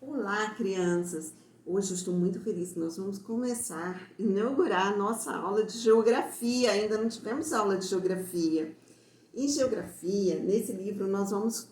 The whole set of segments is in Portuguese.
Olá, crianças! Hoje eu estou muito feliz. Nós vamos inaugurar a nossa aula de geografia. Ainda não tivemos aula de geografia. Em geografia, nesse livro, nós vamos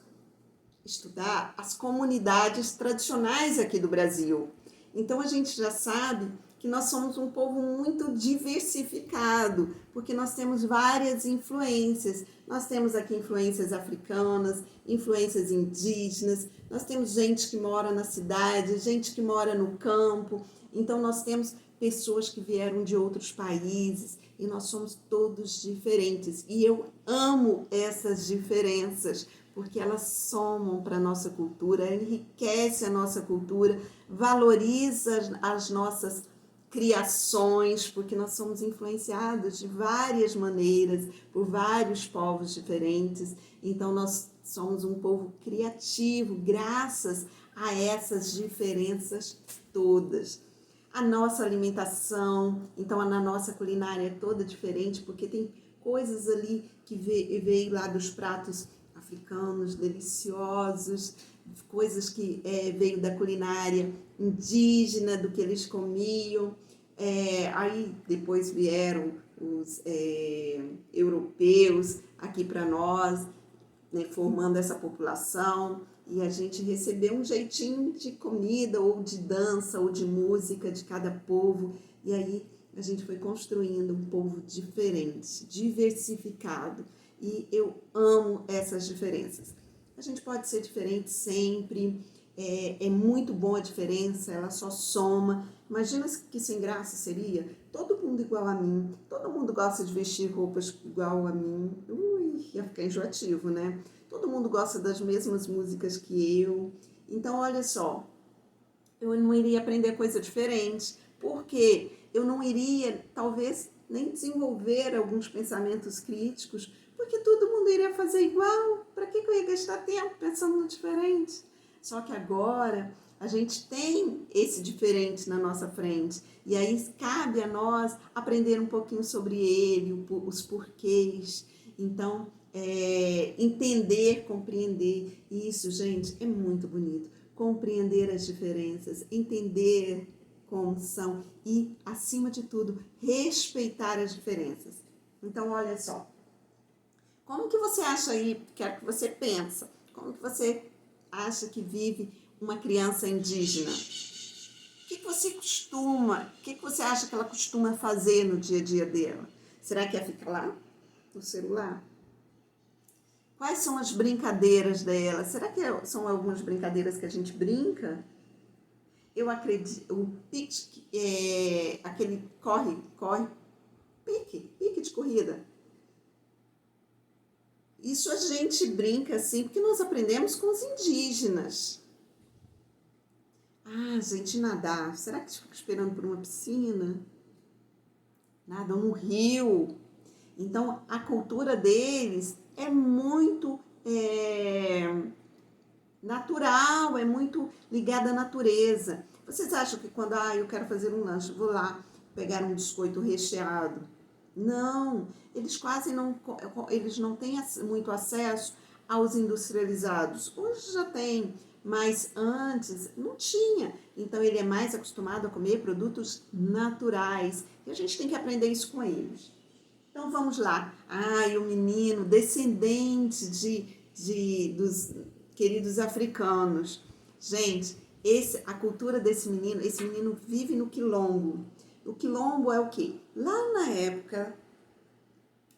estudar as comunidades tradicionais aqui do Brasil. Então, a gente já sabe que nós somos um povo muito diversificado, porque nós temos várias influências. Nós temos aqui influências africanas, influências indígenas, nós temos gente que mora na cidade, gente que mora no campo. Então, nós temos pessoas que vieram de outros países e nós somos todos diferentes. E eu amo essas diferenças, porque elas somam para a nossa cultura, enriquece a nossa cultura, valoriza as nossas criações, porque nós somos influenciados de várias maneiras, por vários povos diferentes. Então, nós somos um povo criativo, graças a essas diferenças todas. A nossa alimentação, então, na nossa culinária é toda diferente, porque tem coisas ali que veio lá dos pratos africanos, deliciosos, coisas que veio da culinária indígena, do que eles comiam. Aí depois vieram os europeus aqui para nós, né, formando essa população, e a gente recebeu um jeitinho de comida, ou de dança, ou de música de cada povo, e aí a gente foi construindo um povo diferente, diversificado, e eu amo essas diferenças. A gente pode ser diferente sempre, é muito bom a diferença, ela só soma. Imagina que sem graça seria todo mundo igual a mim, todo mundo gosta de vestir roupas igual a mim, ia ficar enjoativo, né? Todo mundo gosta das mesmas músicas que eu. Então, olha só, eu não iria aprender coisa diferente, porque eu não iria, talvez, nem desenvolver alguns pensamentos críticos, porque todo mundo iria fazer igual. Para que eu ia gastar tempo pensando no diferente? Só que agora a gente tem esse diferente na nossa frente, e aí cabe a nós aprender um pouquinho sobre ele, os porquês. Então, entender, compreender. E isso, gente, é muito bonito. Compreender as diferenças, entender como são e, acima de tudo, respeitar as diferenças. Então, olha só. Como que você acha aí, quero que você pensa, como que você acha que vive uma criança indígena? O que você acha que ela costuma fazer no dia a dia dela? Será que é ficar lá no celular? Quais são as brincadeiras dela? Será que são algumas brincadeiras que a gente brinca? Eu acredito, o pique, aquele pique de corrida. Isso a gente brinca assim, porque nós aprendemos com os indígenas. Gente, nadar. Será que fica esperando por uma piscina? Nadam no rio. Então, a cultura deles é muito natural, é muito ligada à natureza. Vocês acham que quando eu quero fazer um lanche, vou lá pegar um biscoito recheado? Não, eles eles não têm muito acesso aos industrializados. Hoje já tem, mas antes não tinha. Então ele é mais acostumado a comer produtos naturais. E a gente tem que aprender isso com eles. Então vamos lá. O menino descendente dos queridos africanos. Gente, a cultura desse menino, esse menino vive no quilombo. O quilombo é o quê? Lá na época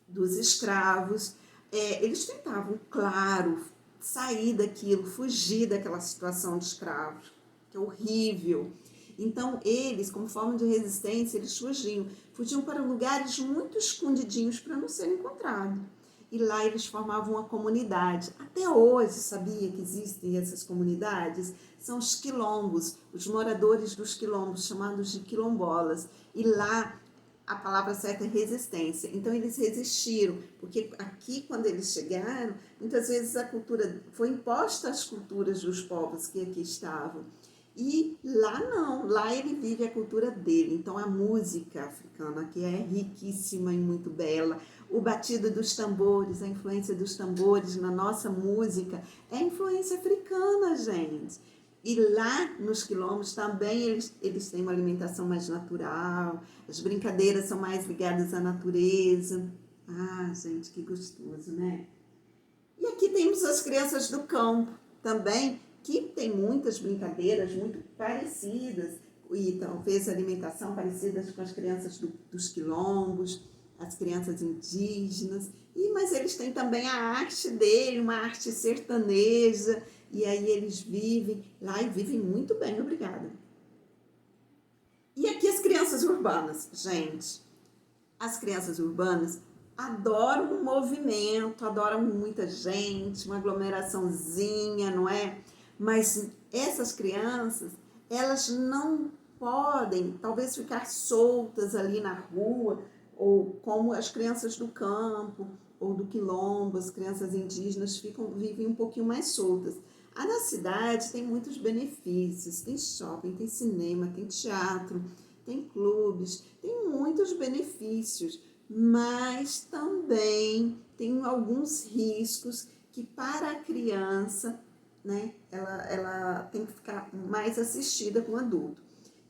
dos escravos, eles tentavam, claro, sair daquilo, fugir daquela situação de escravos, que é horrível. Então, eles, como forma de resistência, eles fugiam para lugares muito escondidinhos para não serem encontrados. E lá eles formavam uma comunidade. Até hoje, sabia que existem essas comunidades? São os quilombos, os moradores dos quilombos, chamados de quilombolas. E lá a palavra certa é resistência. Então eles resistiram, porque aqui quando eles chegaram, muitas vezes a cultura foi imposta às culturas dos povos que aqui estavam. E lá não, lá ele vive a cultura dele. Então a música africana, que é riquíssima e muito bela, o batido dos tambores, a influência dos tambores na nossa música, é influência africana, gente. E lá nos quilombos também eles têm uma alimentação mais natural, as brincadeiras são mais ligadas à natureza. Ah, gente, que gostoso, né? E aqui temos as crianças do campo também, que tem muitas brincadeiras muito parecidas e talvez alimentação parecidas com as crianças dos quilombos, as crianças indígenas. Mas eles têm também a arte dele, uma arte sertaneja, e aí eles vivem lá e vivem muito bem, obrigada. E aqui as crianças urbanas, gente. As crianças urbanas adoram um movimento, adoram muita gente, uma aglomeraçãozinha, não é? Mas essas crianças, elas não podem, talvez, ficar soltas ali na rua, ou como as crianças do campo, ou do quilombo, as crianças indígenas vivem um pouquinho mais soltas. Na cidade tem muitos benefícios, tem shopping, tem cinema, tem teatro, tem clubes, tem muitos benefícios, mas também tem alguns riscos que para a criança, né, ela tem que ficar mais assistida com o adulto.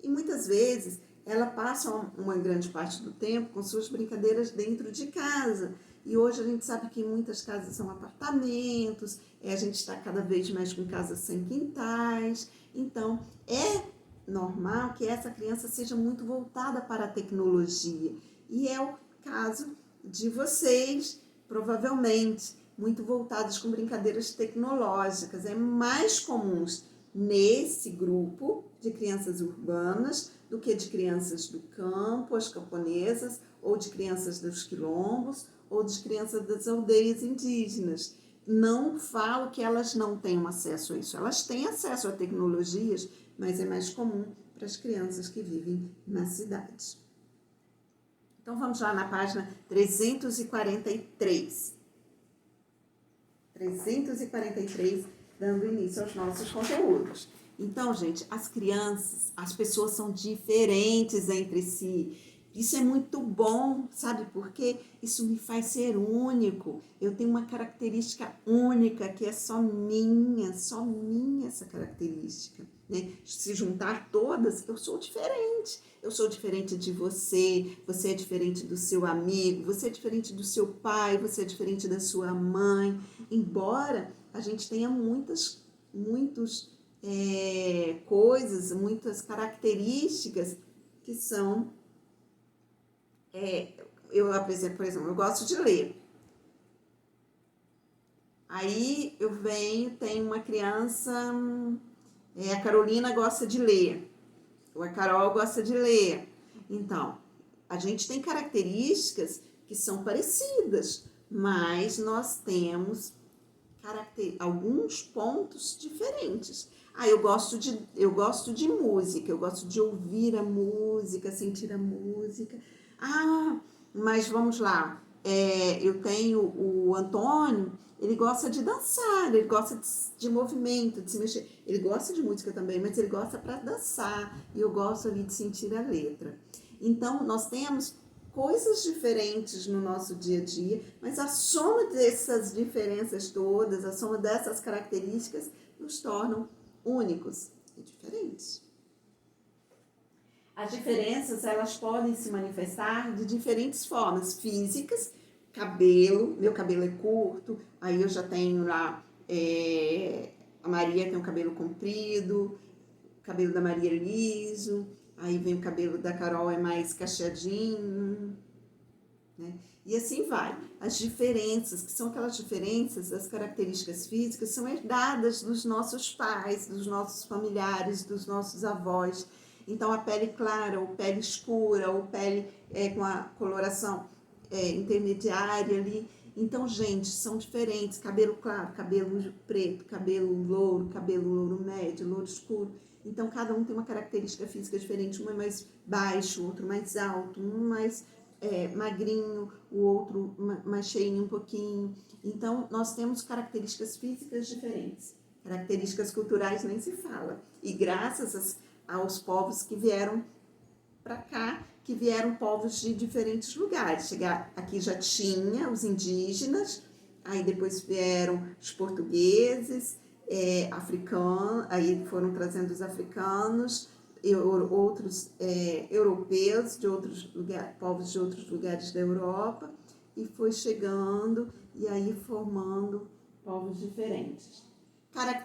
E muitas vezes ela passa uma grande parte do tempo com suas brincadeiras dentro de casa. E hoje a gente sabe que muitas casas são apartamentos, a gente está cada vez mais com casas sem quintais. Então, é normal que essa criança seja muito voltada para a tecnologia. E é o caso de vocês, provavelmente, muito voltados com brincadeiras tecnológicas. É mais comuns nesse grupo de crianças urbanas do que de crianças do campo, as camponesas, ou de crianças dos quilombos, ou de crianças das aldeias indígenas. Não falo que elas não tenham acesso a isso. Elas têm acesso a tecnologias, mas é mais comum para as crianças que vivem na cidade. Então, vamos lá na página 343. 343, dando início aos nossos conteúdos. Então, gente, as crianças, as pessoas são diferentes entre si. Isso é muito bom, sabe por quê? Isso me faz ser único. Eu tenho uma característica única que é só minha essa característica, né? Se juntar todas, eu sou diferente. Eu sou diferente de você, você é diferente do seu amigo, você é diferente do seu pai, você é diferente da sua mãe. Embora a gente tenha muitas coisas, muitas características que são... por exemplo, eu gosto de ler. Aí eu tenho uma criança, a Carolina gosta de ler, ou a Carol gosta de ler. Então, a gente tem características que são parecidas, mas nós temos alguns pontos diferentes. Eu gosto de música, eu gosto de ouvir a música, sentir a música. Mas vamos lá, eu tenho o Antônio, ele gosta de dançar, ele gosta de movimento, de se mexer. Ele gosta de música também, mas ele gosta para dançar, e eu gosto ali de sentir a letra. Então, nós temos coisas diferentes no nosso dia a dia, mas a soma dessas diferenças todas, a soma dessas características, nos tornam únicos e diferentes. As diferenças, elas podem se manifestar de diferentes formas físicas. Cabelo, meu cabelo é curto, aí eu já tenho lá, a Maria tem o cabelo comprido, o cabelo da Maria é liso, aí vem o cabelo da Carol, é mais cacheadinho, né? E assim vai. As diferenças, que são aquelas diferenças, as características físicas, são herdadas dos nossos pais, dos nossos familiares, dos nossos avós. Então, a pele clara, ou pele escura, ou pele com a coloração intermediária ali. Então, gente, são diferentes. Cabelo claro, cabelo preto, cabelo louro médio, louro escuro. Então, cada um tem uma característica física diferente. Um é mais baixo, outro mais alto, um mais magrinho, o outro mais cheinho um pouquinho. Então, nós temos características físicas diferentes. Características culturais nem se fala. E graças aos povos que vieram para cá, que vieram povos de diferentes lugares. Aqui já tinha os indígenas, aí depois vieram os portugueses, africano, aí foram trazendo os africanos, outros europeus, de outros lugares, povos de outros lugares da Europa, e foi chegando e aí formando povos diferentes.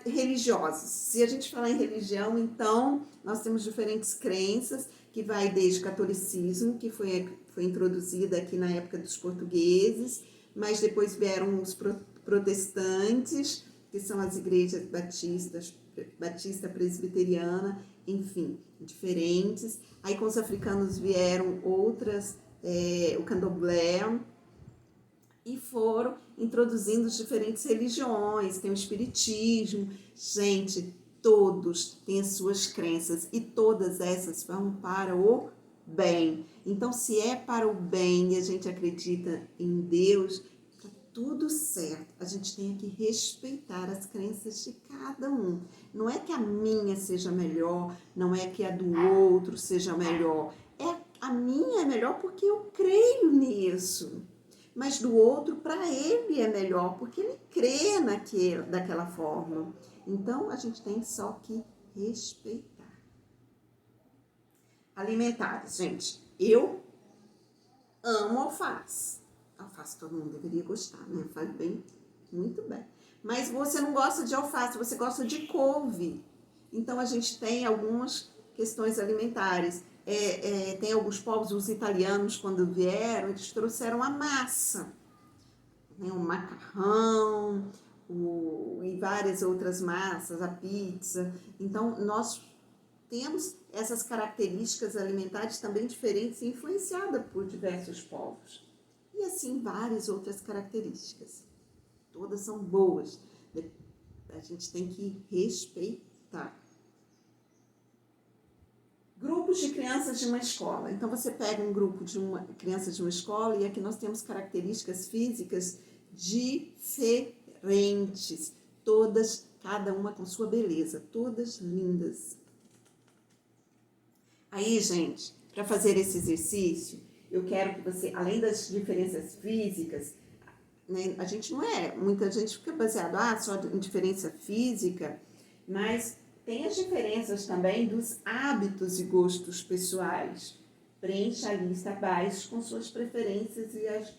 Religiosos. Se a gente falar em religião, então, nós temos diferentes crenças, que vai desde o catolicismo, que foi introduzida aqui na época dos portugueses, mas depois vieram os protestantes, que são as igrejas batista, presbiteriana, enfim, diferentes. Aí com os africanos vieram outras, o candomblé, e foram introduzindo diferentes religiões, tem o espiritismo. Gente, todos têm as suas crenças e todas essas vão para o bem. Então, se é para o bem e a gente acredita em Deus, tá tudo certo. A gente tem que respeitar as crenças de cada um. Não é que a minha seja melhor, não é que a do outro seja melhor. A minha é melhor porque eu creio nisso. Mas do outro, para ele é melhor, porque ele crê daquela forma. Então, a gente tem só que respeitar. Alimentares, gente. Eu amo alface. Alface todo mundo deveria gostar, né? Faz bem, muito bem. Mas você não gosta de alface, você gosta de couve. Então, a gente tem algumas questões alimentares. Tem alguns povos, os italianos, quando vieram, eles trouxeram a massa, né? O macarrão, e várias outras massas, a pizza. Então, nós temos essas características alimentares também diferentes e influenciadas por diversos povos. E assim, várias outras características. Todas são boas. A gente tem que respeitar. Grupos de crianças de uma escola. Então, você pega um grupo de crianças de uma escola e aqui nós temos características físicas diferentes. Todas, cada uma com sua beleza. Todas lindas. Aí, gente, para fazer esse exercício, eu quero que você, além das diferenças físicas, né, a gente não muita gente fica baseado só em diferença física, mas tem as diferenças também dos hábitos e gostos pessoais. Preencha a lista abaixo com suas preferências e as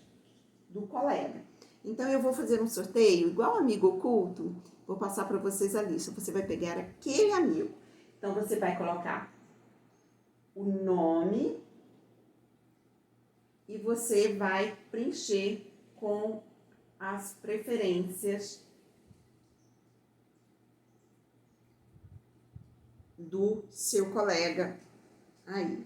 do colega. Então, eu vou fazer um sorteio, igual amigo oculto, vou passar para vocês a lista. Você vai pegar aquele amigo. Então, você vai colocar o nome e você vai preencher com as preferências do seu colega aí.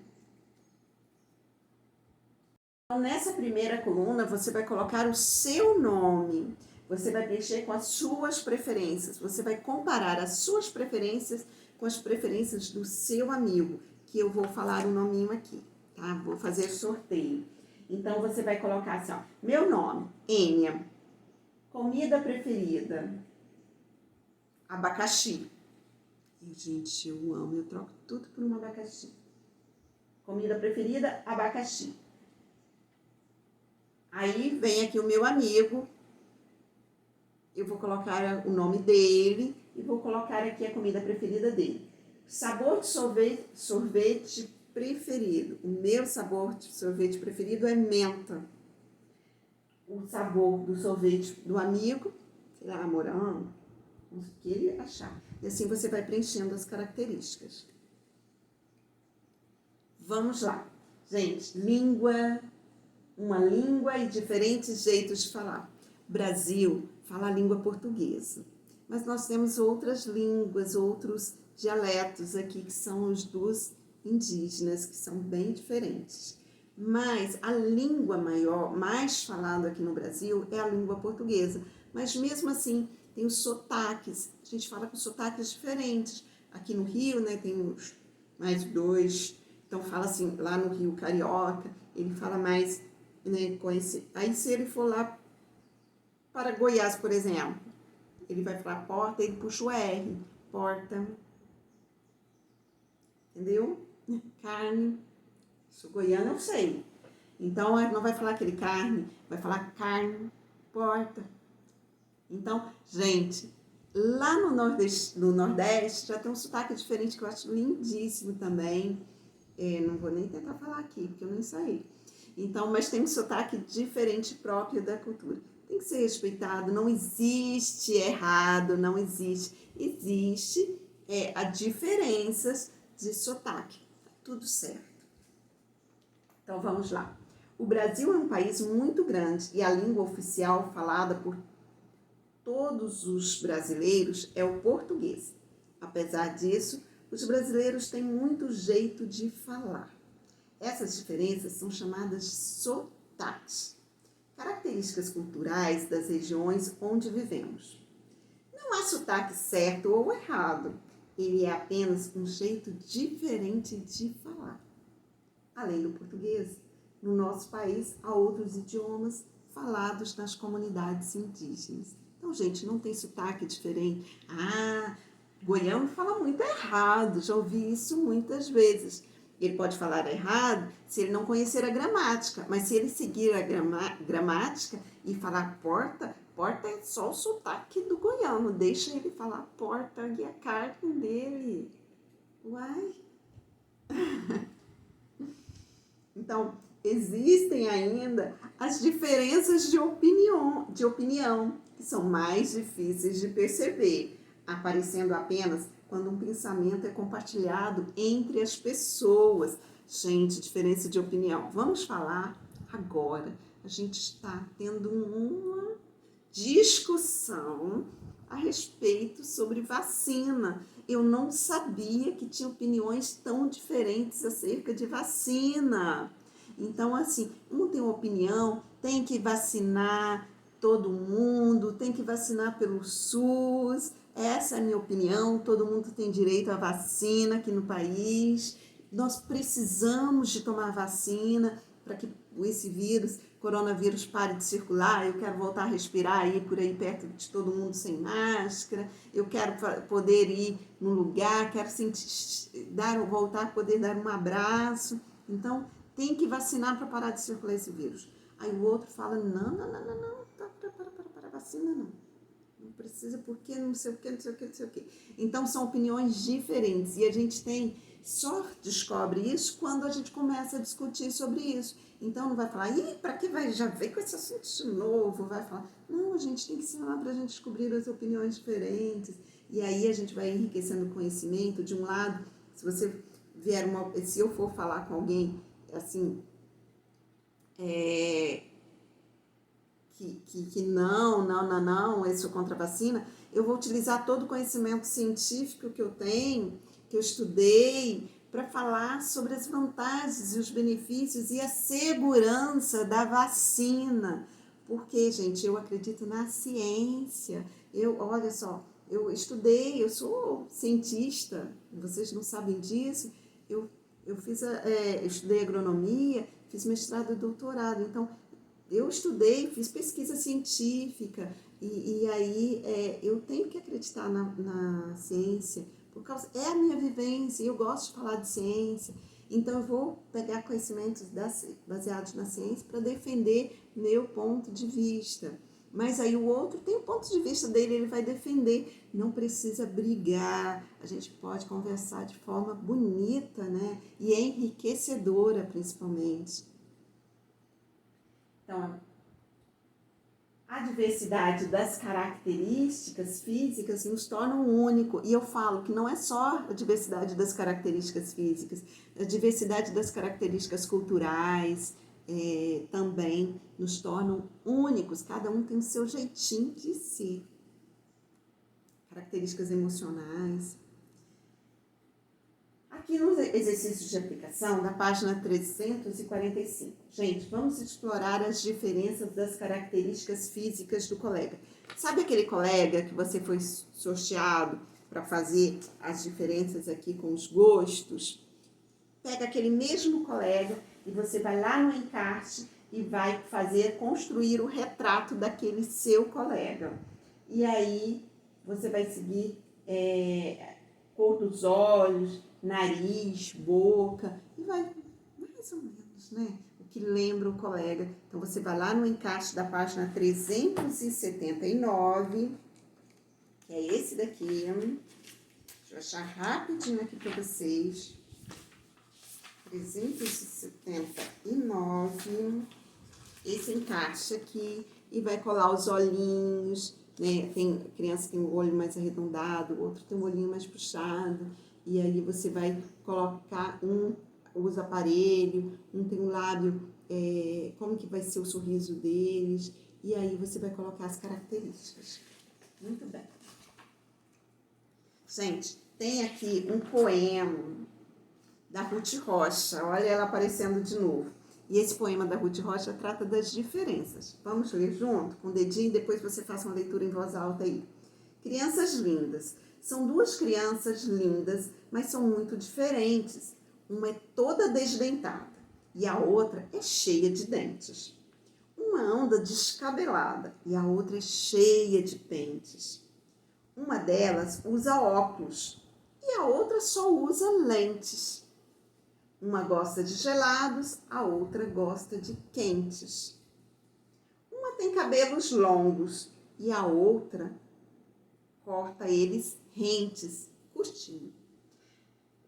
Então, nessa primeira coluna, você vai colocar o seu nome. Você vai preencher com as suas preferências. Você vai comparar as suas preferências com as preferências do seu amigo, que eu vou falar o nominho aqui, tá? Vou fazer sorteio. Então, você vai colocar assim, ó, meu nome, Enia. Comida preferida, abacaxi. Gente, eu amo, eu troco tudo por um abacaxi. Comida preferida, abacaxi. Aí vem aqui o meu amigo, eu vou colocar o nome dele e vou colocar aqui a comida preferida dele. Sabor de sorvete preferido. O meu sabor de sorvete preferido é menta. O sabor do sorvete do amigo, sei lá, morango, o que ele achar. E assim você vai preenchendo as características. Vamos lá. Gente, uma língua e diferentes jeitos de falar. O Brasil fala a língua portuguesa, mas nós temos outras línguas, outros dialetos aqui que são os dos indígenas, que são bem diferentes. Mas a língua mais falada aqui no Brasil é a língua portuguesa. Mas mesmo assim, tem os sotaques. A gente fala com sotaques diferentes. Aqui no Rio, né, tem mais dois. Então, fala assim, lá no Rio Carioca, ele fala mais, né, com esse... Aí, se ele for lá para Goiás, por exemplo, ele vai falar porta, ele puxa o R. Porta. Entendeu? Carne. Sou goiana, eu sei. Então, não vai falar aquele carne, vai falar carne, porta. Então, gente, Lá no Nordeste já tem um sotaque diferente que eu acho lindíssimo também. Não vou nem tentar falar aqui, porque eu não ensaiei. Então, mas tem um sotaque diferente próprio da cultura. Tem que ser respeitado, não existe errado, não existe. Existe a diferenças de sotaque. Tá tudo certo. Então, vamos lá. O Brasil é um país muito grande e a língua oficial falada por todos os brasileiros é o português. Apesar disso, os brasileiros têm muito jeito de falar. Essas diferenças são chamadas sotaques, características culturais das regiões onde vivemos. Não há sotaque certo ou errado, ele é apenas um jeito diferente de falar. Além do português, no nosso país há outros idiomas falados nas comunidades indígenas. Então, gente, não tem sotaque diferente. Goiano fala muito errado, já ouvi isso muitas vezes. Ele pode falar errado se ele não conhecer a gramática, mas se ele seguir a gramática e falar porta, porta é só o sotaque do goiano, deixa ele falar porta e a carne dele. Uai! Então, existem ainda as diferenças de opinião, que são mais difíceis de perceber, aparecendo apenas quando um pensamento é compartilhado entre as pessoas. Gente, diferença de opinião. Vamos falar agora. A gente está tendo uma discussão a respeito sobre vacina. Eu não sabia que tinha opiniões tão diferentes acerca de vacina. Então, assim, um tem uma opinião, tem que vacinar todo mundo, tem que vacinar pelo SUS. Essa é a minha opinião, todo mundo tem direito à vacina aqui no país. Nós precisamos de tomar vacina para que esse coronavírus pare de circular. Eu quero voltar a respirar aí por aí perto de todo mundo sem máscara. Eu quero poder ir num lugar, quero voltar a poder dar um abraço. Então, tem que vacinar para parar de circular esse vírus. Aí o outro fala, não, para vacina não. Não precisa porque não sei o que, não sei o que, não sei o que. Então, são opiniões diferentes e a gente só descobre isso quando a gente começa a discutir sobre isso. Então, não vai falar, para que vai já ver com esse assunto de novo? Vai falar, não, a gente tem que ensinar para a gente descobrir as opiniões diferentes. E aí a gente vai enriquecendo o conhecimento. De um lado, se você se eu for falar com alguém, assim, que não, eu sou contra a vacina, eu vou utilizar todo o conhecimento científico que eu tenho, que eu estudei, para falar sobre as vantagens e os benefícios e a segurança da vacina. Porque, gente, eu acredito na ciência. Olha só, eu estudei, eu sou cientista, vocês não sabem disso. Eu estudei agronomia, fiz mestrado e doutorado, então eu estudei, fiz pesquisa científica e aí eu tenho que acreditar na ciência, por causa é a minha vivência, eu gosto de falar de ciência, então eu vou pegar conhecimentos baseados na ciência para defender meu ponto de vista. Mas aí o outro tem o ponto de vista dele, ele vai defender. Não precisa brigar, a gente pode conversar de forma bonita, né? E enriquecedora, principalmente. Então, a diversidade das características físicas nos torna único. E eu falo que não é só a diversidade das características físicas, a diversidade das características culturais também nos tornam únicos. Cada um tem o seu jeitinho de ser. Características emocionais. Aqui nos exercícios de aplicação, na página 345. Gente, vamos explorar as diferenças das características físicas do colega. Sabe aquele colega que você foi sorteado para fazer as diferenças aqui com os gostos? Pega aquele mesmo colega e você vai lá no encarte e vai construir o retrato daquele seu colega. E aí você vai seguir cor dos olhos, nariz, boca, e vai mais ou menos, né? O que lembra o colega. Então, você vai lá no encaixe da página 379 que é esse daqui. Deixa eu achar rapidinho aqui para vocês. 379. Esse encaixa aqui e vai colar os olhinhos, né? Tem criança que tem o olho mais arredondado, outro tem um olhinho mais puxado. E aí você vai colocar, um usa aparelho, um tem um lábio, como que vai ser o sorriso deles. E aí você vai colocar as características. Muito bem. Gente, tem aqui um poema da Ruth Rocha. Olha ela aparecendo de novo. E esse poema da Ruth Rocha trata das diferenças. Vamos ler junto? Com o dedinho, depois você faça uma leitura em voz alta aí. Crianças lindas. São duas crianças lindas, mas são muito diferentes. Uma é toda desdentada e a outra é cheia de dentes. Uma anda descabelada e a outra é cheia de pentes. Uma delas usa óculos e a outra só usa lentes. Uma gosta de gelados, a outra gosta de quentes. Uma tem cabelos longos e a outra corta eles rentes, curtinho.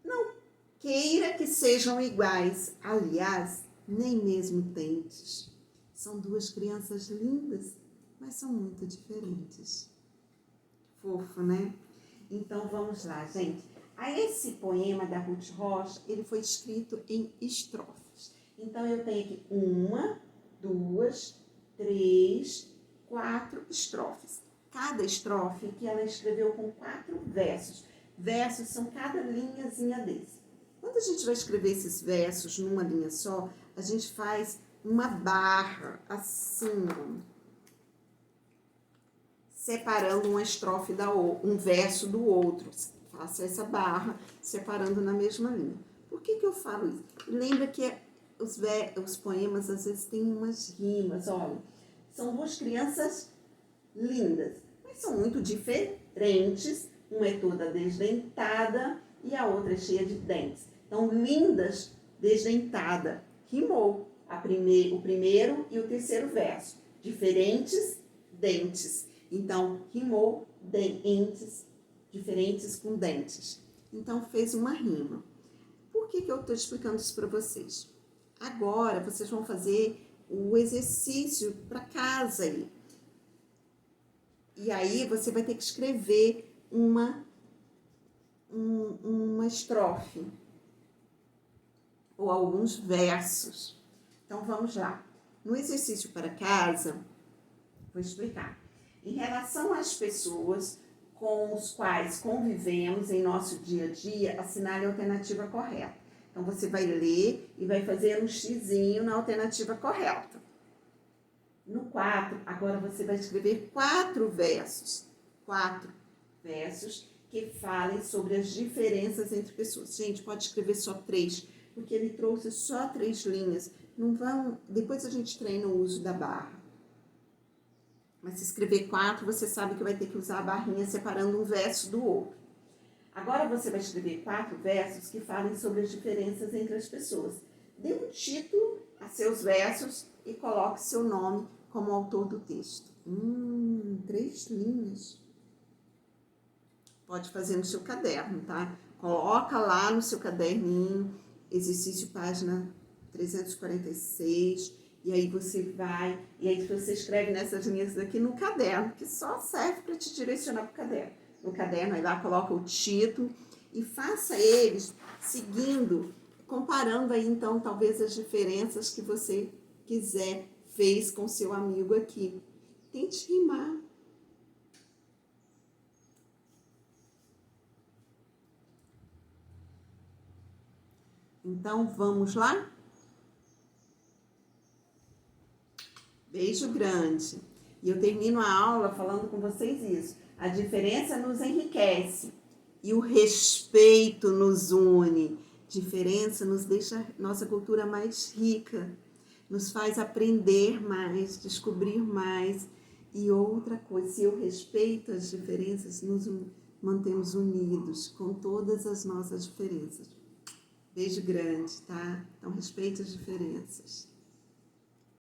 Não queira que sejam iguais, aliás, nem mesmo dentes. São duas crianças lindas, mas são muito diferentes. Fofo, né? Então vamos lá, gente. Esse poema da Ruth Rocha, ele foi escrito em estrofes. Então eu tenho aqui 1, 2, 3, 4 estrofes. Cada estrofe que ela escreveu com 4 versos. Versos são cada linhazinha desse. Quando a gente vai escrever esses versos numa linha só, a gente faz uma barra assim, ó, separando uma estrofe um verso do outro. Faça essa barra, separando na mesma linha. Por que eu falo isso? Lembra que os poemas, às vezes, têm umas rimas. Olha, são duas crianças lindas, mas são muito diferentes. Uma é toda desdentada e a outra é cheia de dentes. Então, lindas, desdentada. Rimou o primeiro e o terceiro verso. Diferentes, dentes. Então, rimou dentes, diferentes com dentes. Então, fez uma rima. Por que eu estou explicando isso para vocês? Agora, vocês vão fazer o exercício para casa aí. E aí, você vai ter que escrever uma estrofe ou alguns versos. Então, vamos lá. No exercício para casa, vou explicar. Em relação às pessoas com os quais convivemos em nosso dia a dia, assinale a alternativa correta. Então, você vai ler e vai fazer um xizinho na alternativa correta. No 4, agora você vai escrever 4 versos. 4 versos que falem sobre as diferenças entre pessoas. Gente, pode escrever só 3, porque ele trouxe só 3 linhas. Não vão... Depois a gente treina o uso da barra. Mas se escrever 4, você sabe que vai ter que usar a barrinha separando um verso do outro. Agora você vai escrever 4 versos que falem sobre as diferenças entre as pessoas. Dê um título a seus versos e coloque seu nome como autor do texto. 3 linhas. Pode fazer no seu caderno, tá? Coloca lá no seu caderninho, exercício página 346, e aí você vai, e aí você escreve nessas linhas aqui no caderno, que só serve para te direcionar para o caderno. No caderno, aí lá coloca o título e faça eles seguindo, comparando aí então talvez as diferenças que você fez com seu amigo aqui. Tente rimar. Então, vamos lá? Beijo grande. E eu termino a aula falando com vocês isso. A diferença nos enriquece e o respeito nos une. Diferença nos deixa nossa cultura mais rica, nos faz aprender mais, descobrir mais. E outra coisa, se eu respeito as diferenças, nos mantemos unidos com todas as nossas diferenças. Beijo grande, tá? Então, respeite as diferenças.